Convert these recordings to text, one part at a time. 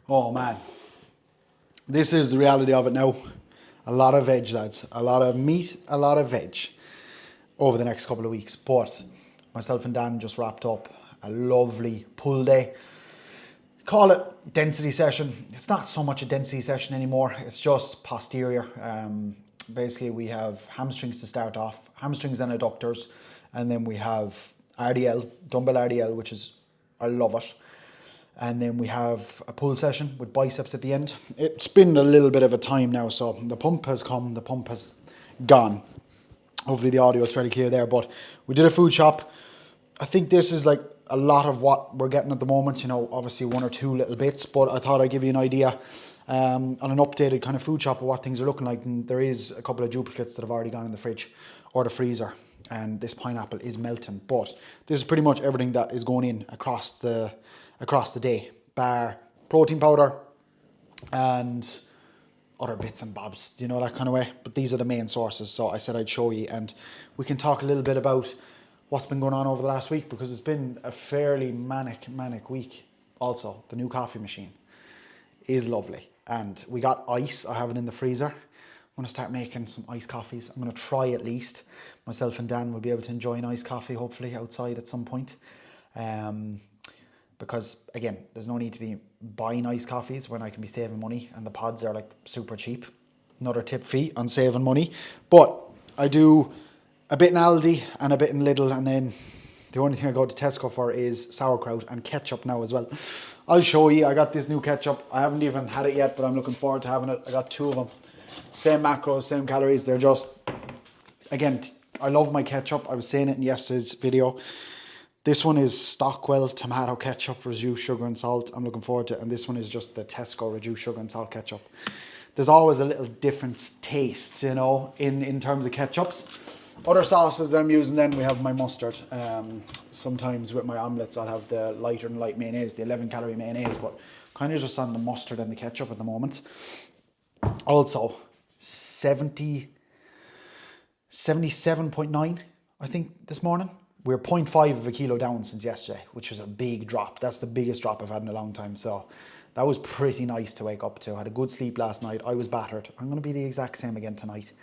Oh man, this is the reality of it now. A lot of veg, lads. A lot of meat, a lot of veg over the next couple of weeks. But myself and Dan just wrapped up a lovely pull day. Call it density session. It's not so much a density session anymore. It's just posterior. Basically, we have hamstrings to start off, hamstrings and adductors, and then we have RDL, dumbbell RDL, which is, I love it. And then we have a pull session with biceps at the end. It's been a little bit of a time now, so the pump has come, the pump has gone. Hopefully the audio is fairly clear there, but we did a food shop. I think this is like a lot of what we're getting at the moment, you know, obviously one or two little bits, but I thought I'd give you an idea on an updated kind of food shop of what things are looking like. And there is a couple of duplicates that have already gone in the fridge or the freezer, and this pineapple is melting. But this is pretty much everything that is going in across the day, bar protein powder and other bits and bobs, you know, that kind of way. But these are the main sources, so I said I'd show you, and we can talk a little bit about what's been going on over the last week, because it's been a fairly manic week. Also, the new coffee machine is lovely, and we got ice. I have it in the freezer. I'm going to start making some iced coffees. I'm going to try at least. Myself and Dan will be able to enjoy an iced coffee, hopefully, outside at some point. Because again, there's no need to be buying iced coffees when I can be saving money, and the pods are like super cheap. Another tip fee on saving money. But I do a bit in Aldi and a bit in Lidl, and then the only thing I go to Tesco for is sauerkraut and ketchup now as well. I'll show you. I got this new ketchup. I haven't even had it yet, but I'm looking forward to having it. I got two of them. Same macros, same calories. They're just, again, I love my ketchup. I was saying it in yesterday's video. This one is Stockwell tomato ketchup, reduced sugar and salt. I'm looking forward to it. And this one is just the Tesco reduced sugar and salt ketchup. There's always a little different taste, you know, in terms of ketchups. Other sauces that I'm using, then we have my mustard. Sometimes with my omelettes, I'll have the lighter than light mayonnaise, the 11 calorie mayonnaise, but kind of just on the mustard and the ketchup at the moment. Also, 77.9, I think, this morning. We're 0.5 of a kilo down since yesterday, which was a big drop. That's the biggest drop I've had in a long time. So that was pretty nice to wake up to. I had a good sleep last night. I was battered. I'm going to be the exact same again tonight.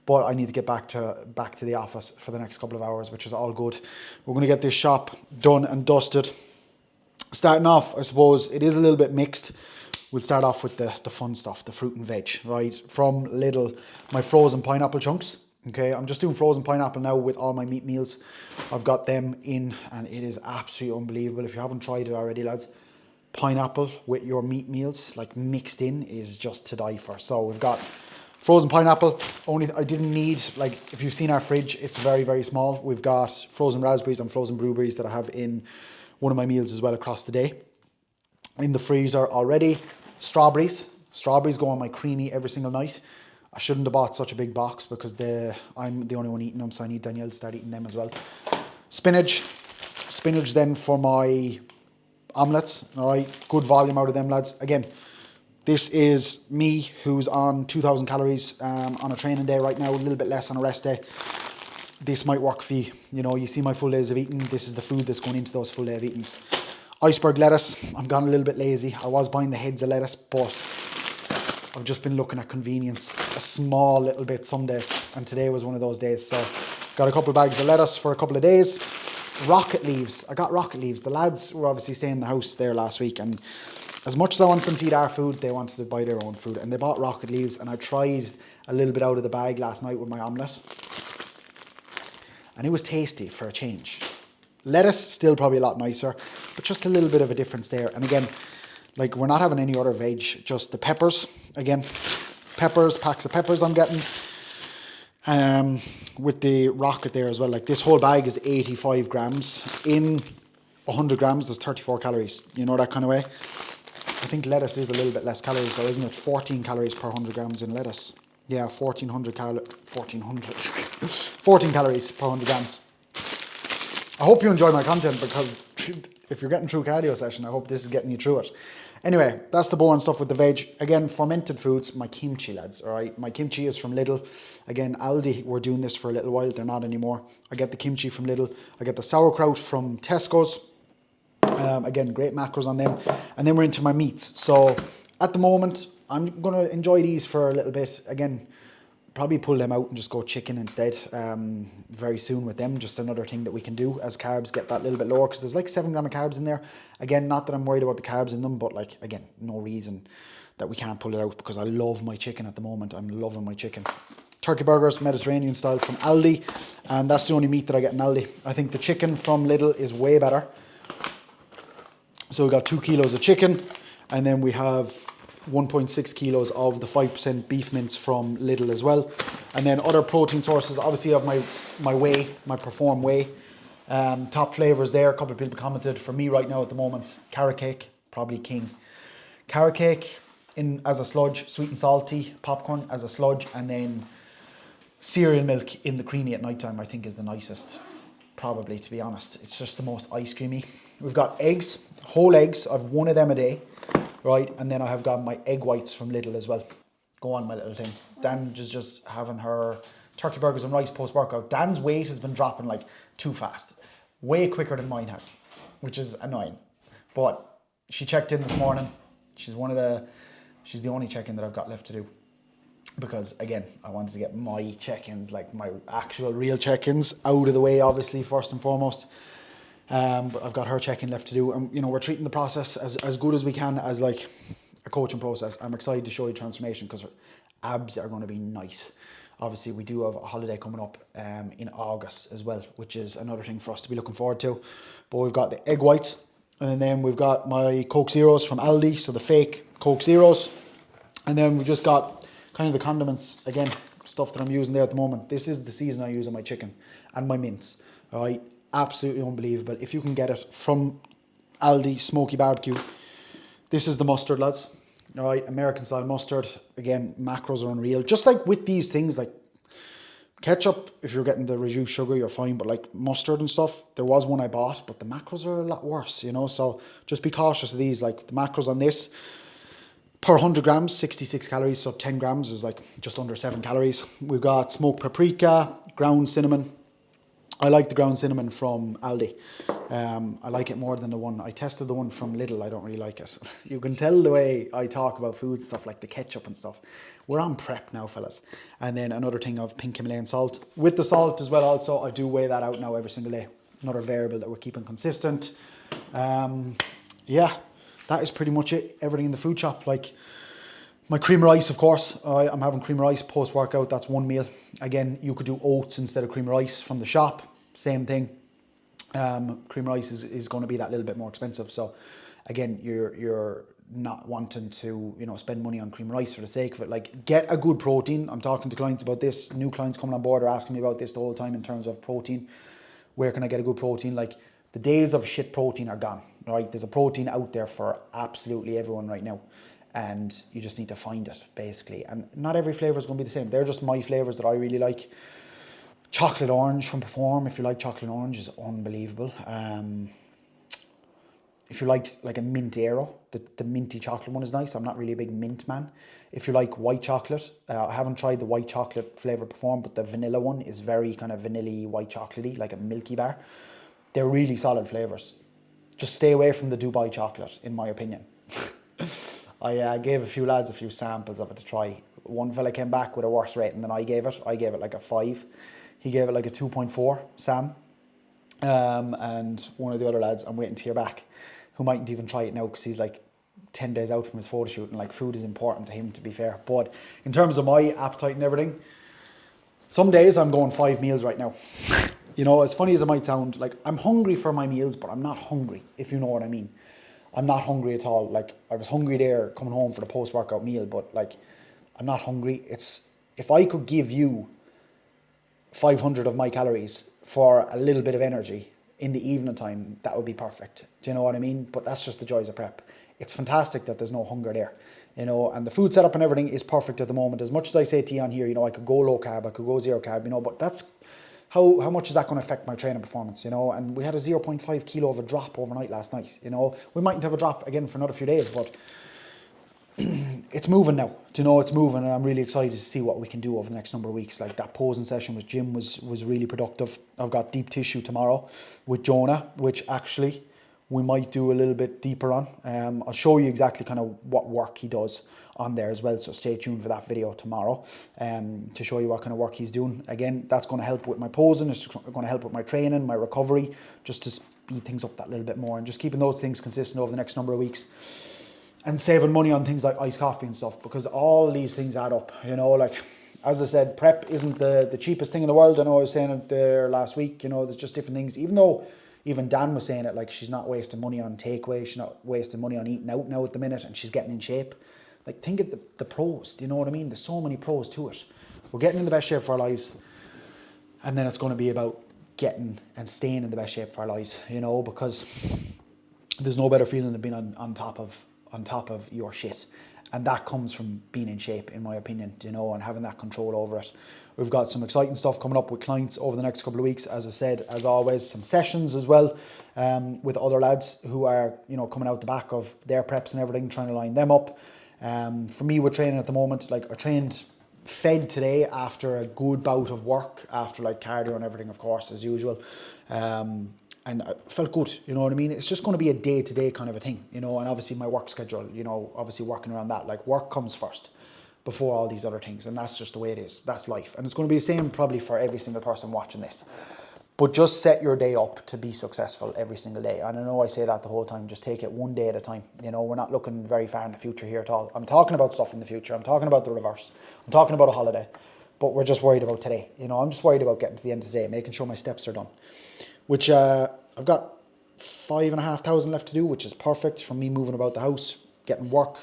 But I need to get back to the office for the next couple of hours, which is all good. We're going to get this shop done and dusted. Starting off, I suppose, it is a little bit mixed. We'll start off with the fun stuff, the fruit and veg, right? From Lidl, my frozen pineapple chunks. Okay, I'm just doing frozen pineapple now with all my meat meals. I've got them in, and it is absolutely unbelievable. If you haven't tried it already, lads, pineapple with your meat meals, like mixed in, is just to die for. So we've got frozen pineapple. I didn't need, like, if you've seen our fridge, it's very, very small. We've got frozen raspberries and frozen blueberries that I have in one of my meals as well across the day. In the freezer already, strawberries. Strawberries go on my creamy every single night. I shouldn't have bought such a big box because I'm the only one eating them, so I need Danielle to start eating them as well. Spinach then for my omelettes. All right, good volume out of them, lads. Again, this is me who's on 2,000 calories on a training day right now, a little bit less on a rest day. This might work for you. You know, you see my full days of eating. This is the food that's going into those full day of eatings. Iceberg lettuce. I'm gone a little bit lazy. I was buying the heads of lettuce, but I've just been looking at convenience a small little bit some days, and today was one of those days. So got a couple of bags of lettuce for a couple of days. Rocket leaves. I got rocket leaves. The lads were obviously staying in the house there last week, and as much as I wanted them to eat our food, they wanted to buy their own food, and they bought rocket leaves, and I tried a little bit out of the bag last night with my omelette, and it was tasty for a change. Lettuce, still probably a lot nicer, but just a little bit of a difference there. And again, like, we're not having any other veg, just the peppers. Again, peppers, packs of peppers I'm getting. With the rocket there as well. Like, this whole bag is 85 grams. In 100 grams, there's 34 calories. You know, that kind of way. I think lettuce is a little bit less calories, so isn't it? 14 calories per 100 grams in lettuce. Yeah, 14 calories per 100 grams. I hope you enjoy my content, because if you're getting through a cardio session, I hope this is getting you through it. Anyway, that's the boring stuff with the veg. Again, fermented foods, my kimchi, lads, all right? My kimchi is from Lidl. Again, Aldi were doing this for a little while. They're not anymore. I get the kimchi from Lidl. I get the sauerkraut from Tesco's. Again, great macros on them. And then we're into my meats. So at the moment, I'm going to enjoy these for a little bit. Again, probably pull them out and just go chicken instead very soon with them. Just another thing that we can do as carbs, get that little bit lower, because there's like 7 grams of carbs in there. Again, not that I'm worried about the carbs in them, but like, again, no reason that we can't pull it out, because I love my chicken at the moment. I'm loving my chicken. Turkey burgers, Mediterranean style from Aldi, and that's the only meat that I get in Aldi. I think the chicken from Lidl is way better. So we got 2 kilos of chicken, and then we have 1.6 kilos of the 5% beef mince from Lidl as well. And then other protein sources, obviously I have my whey, my Perform whey. Top flavours there, a couple of people commented. For me right now at the moment, carrot cake, probably king. Carrot cake as a sludge, sweet and salty, popcorn as a sludge, and then cereal milk in the creamy at night time, I think is the nicest, probably, to be honest. It's just the most ice creamy. We've got eggs, whole eggs. I've one of them a day, right? And then I have got my egg whites from Lidl as well. Go on, my little thing. Dan is just having her turkey burgers and rice post-workout. Dan's weight has been dropping like too fast. Way quicker than mine has, which is annoying. But she checked in this morning. She's the only check-in that I've got left to do. Because again, I wanted to get my check-ins, like my actual real check-ins, out of the way, obviously, first and foremost. But I've got her check-in left to do. And, we're treating the process as good as we can as like a coaching process. I'm excited to show you transformation because her abs are going to be nice. Obviously, we do have a holiday coming up in August as well, which is another thing for us to be looking forward to. But we've got the egg whites, and then we've got my Coke Zeros from Aldi, so the fake Coke Zeros. And then we've just got kind of the condiments, again, stuff that I'm using there at the moment. This is the season I use on my chicken and my mince, all right? Absolutely unbelievable. If you can get it from Aldi, Smoky Barbecue, this is the mustard, lads. All right, American style mustard. Again, macros are unreal. Just like with these things, like ketchup, if you're getting the reduced sugar, you're fine. But like mustard and stuff, there was one I bought, but the macros are a lot worse, So just be cautious of these. Like the macros on this, per 100 grams, 66 calories. So 10 grams is like just under 7 calories. We've got smoked paprika, ground cinnamon. I like the ground cinnamon from Aldi. I like it more than the one. I tested the one from Lidl. I don't really like it. You can tell the way I talk about food and stuff, like the ketchup and stuff. We're on prep now, fellas. And then another thing of pink Himalayan salt. With the salt as well also, I do weigh that out now every single day. Another variable that we're keeping consistent. Yeah, that is pretty much it. Everything in the food shop. Like my cream rice, of course. I'm having cream rice post-workout. That's one meal. Again, you could do oats instead of cream rice from the shop. Same thing. Cream rice is going to be that little bit more expensive. So again, you're not wanting to, spend money on cream rice for the sake of it. Like, get a good protein. I'm talking to clients about this. New clients coming on board are asking me about this the whole time in terms of protein. Where can I get a good protein? Like, the days of shit protein are gone, right? There's a protein out there for absolutely everyone right now. And you just need to find it, basically. And not every flavour is going to be the same. They're just my flavours that I really like. Chocolate orange from Perform, if you like chocolate orange, is unbelievable. If you like a mint Aero, the minty chocolate one is nice. I'm not really a big mint man. If you like white chocolate, I haven't tried the white chocolate flavour Perform, but the vanilla one is very kind of vanilla-y, white chocolatey, like a Milky Bar. They're really solid flavours. Just stay away from the Dubai chocolate, in my opinion. I gave a few lads a few samples of it to try. One fella came back with a worse rating than I gave it. I gave it like a 5. He gave it like a 2.4, Sam. And one of the other lads, I'm waiting to hear back, who mightn't even try it now because he's like 10 days out from his photo shoot, and like food is important to him, to be fair. But in terms of my appetite and everything, some days I'm going 5 meals right now. As funny as it might sound, like I'm hungry for my meals, but I'm not hungry, if you know what I mean. I'm not hungry at all. Like, I was hungry there coming home for the post-workout meal, but like, I'm not hungry. It's, if I could give you 500 of my calories for a little bit of energy in the evening time, that would be perfect. Do you know what I mean? But that's just the joys of prep. It's fantastic that there's no hunger there, and the food setup and everything is perfect at the moment. As much as I say to you on here, I could go low carb, I could go zero carb, but that's how much is that going to affect my training performance, and we had a 0.5 kilo of a drop overnight last night, we mightn't have a drop again for another few days, but it's moving now. It's moving, and I'm really excited to see what we can do over the next number of weeks. Like, that posing session with Jim was really productive. I've got deep tissue tomorrow with Jonah, which actually we might do a little bit deeper on. I'll show you exactly kind of what work he does on there as well, so stay tuned for that video tomorrow to show you what kind of work he's doing. Again, that's going to help with my posing, it's going to help with my training, my recovery, just to speed things up that little bit more, and just keeping those things consistent over the next number of weeks, and saving money on things like iced coffee and stuff, because all these things add up, you know. Like, as I said, prep isn't the cheapest thing in the world. I know I was saying it there last week, you know, there's just different things, even Dan was saying it, like, she's not wasting money on takeaway, she's not wasting money on eating out now at the minute, and she's getting in shape. Like, think of the pros, do you know what I mean? There's so many pros to it. We're getting in the best shape of our lives, and then it's going to be about getting and staying in the best shape of our lives, you know, because there's no better feeling than being on top of your shit. And that comes from being in shape, in my opinion, you know, and having that control over it. We've got some exciting stuff coming up with clients over the next couple of weeks. As I said, as always, some sessions as well with other lads who are, you know, coming out the back of their preps and everything, trying to line them up. For me, with training at the moment, like, I trained fed today after a good bout of work, after like cardio and everything, of course, as usual. And I felt good, you know what I mean? It's just going to be a day-to-day kind of a thing, you know, and obviously my work schedule, you know, obviously working around that, like, work comes first before all these other things, and that's just the way it is. That's life. And it's going to be the same probably for every single person watching this. But just set your day up to be successful every single day. And I know I say that the whole time, just take it one day at a time. You know, we're not looking very far in the future here at all. I'm talking about stuff in the future. I'm talking about the reverse. I'm talking about a holiday. But we're just worried about today. You know, I'm just worried about getting to the end of the day, making sure my steps are done. Which I've got 5,500 left to do, which is perfect for me moving about the house, getting work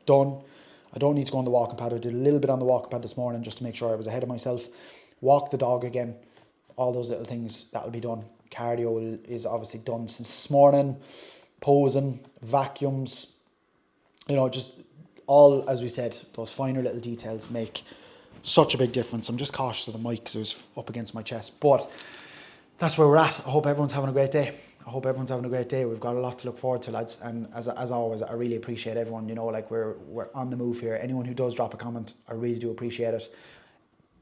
done. I don't need to go on the walking pad. I did a little bit on the walking pad this morning just to make sure I was ahead of myself. Walk the dog again. All those little things, that'll be done. Cardio is obviously done since this morning. Posing, vacuums, you know, just all, as we said, those finer little details make such a big difference. I'm just cautious of the mic because it was up against my chest. But that's where we're at. I hope everyone's having a great day. We've got a lot to look forward to, lads. And as always, I really appreciate everyone. You know, like, we're on the move here. Anyone who does drop a comment, I really do appreciate it.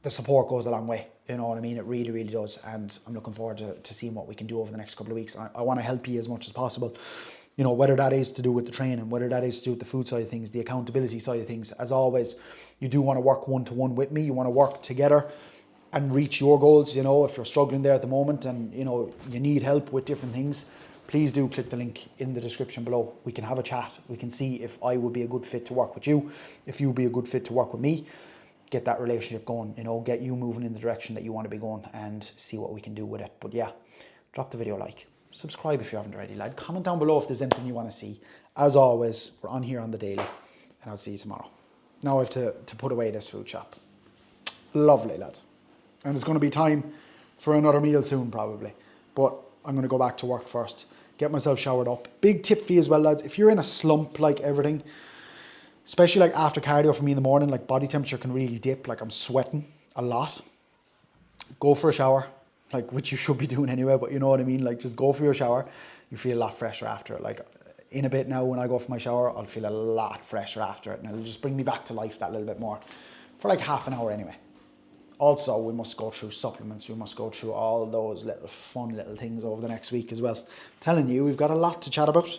The support goes a long way, you know what I mean? It really, really does. And I'm looking forward to seeing what we can do over the next couple of weeks. I want to help you as much as possible, you know, whether that is to do with the training, whether that is to do with the food side of things, the accountability side of things. As always, you do want to work one-to-one with me. You want to work together and reach your goals. You know, if you're struggling there at the moment and, you know, you need help with different things, please do click the link in the description below. We can have a chat. We can see if I would be a good fit to work with you, if you'd be a good fit to work with me. Get that relationship going, you know, get you moving in the direction that you want to be going, and see what we can do with it. But yeah, drop the video a like, subscribe if you haven't already, lad. Comment down below if there's anything you want to see. As always, we're on here on the daily, and I'll see you tomorrow. Now I have to put away this food shop. Lovely, lad. And it's going to be time for another meal soon, probably. But I'm going to go back to work first, get myself showered up. Big tip for you as well, lads. If you're in a slump like everything, especially like after cardio for me in the morning, like, body temperature can really dip, like I'm sweating a lot. Go for a shower, like, which you should be doing anyway, but you know what I mean? Like, just go for your shower. You feel a lot fresher after it. Like, in a bit now, when I go for my shower, I'll feel a lot fresher after it, and it'll just bring me back to life that little bit more for like half an hour anyway. Also, we must go through supplements. We must go through all those little fun little things over the next week as well. I'm telling you, we've got a lot to chat about.